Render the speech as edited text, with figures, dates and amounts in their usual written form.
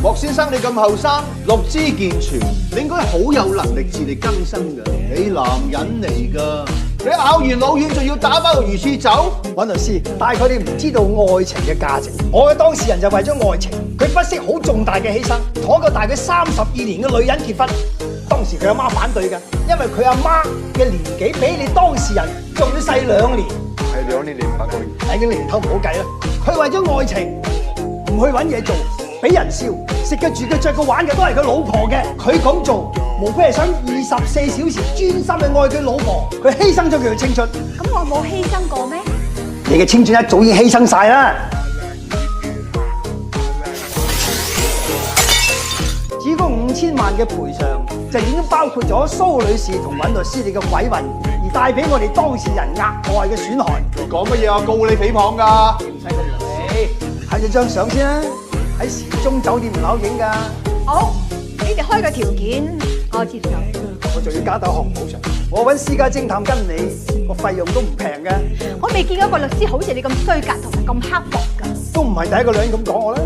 莫先生你咁後生，六肢健全，你應該好有能力自力更生㗎。你男人嚟㗎，你咬完老丸仲要打包個魚翅走？尹律師，大概你唔知道愛情嘅價值。我嘅當事人就為咗愛情，佢不惜好重大嘅犧牲，同一個大佢32年嘅女人結婚。當時佢阿媽反對㗎，因為佢阿媽嘅年紀比你當事人仲要細2年。係2年8個月。已經年頭唔好計啦。佢為咗愛情唔去揾嘢做，俾人笑，食嘅住嘅着嘅玩嘅都係佢老婆嘅。佢咁做，無非係想24小時專心去愛佢老婆。佢犧牲咗佢嘅青春。咁我冇犧牲過咩？你嘅青春一早已經犧牲晒啦。至於嗰5000萬嘅賠償，就已經包括咗蘇女士同尹律師你嘅鬼混，而帶俾我哋當事人額外嘅損害。你講乜嘢啊？告你誹謗㗎！唔使咁樣你睇咗張相先啦，喺時鐘酒店門口影㗎。好，你哋開個條件，我接受。我仲要加斗項補償，我揾私家偵探跟你，個費用都唔平嘅。我未見過一個律師好似你咁衰格同埋咁刻薄㗎。都唔係第一個女人咁講我啦。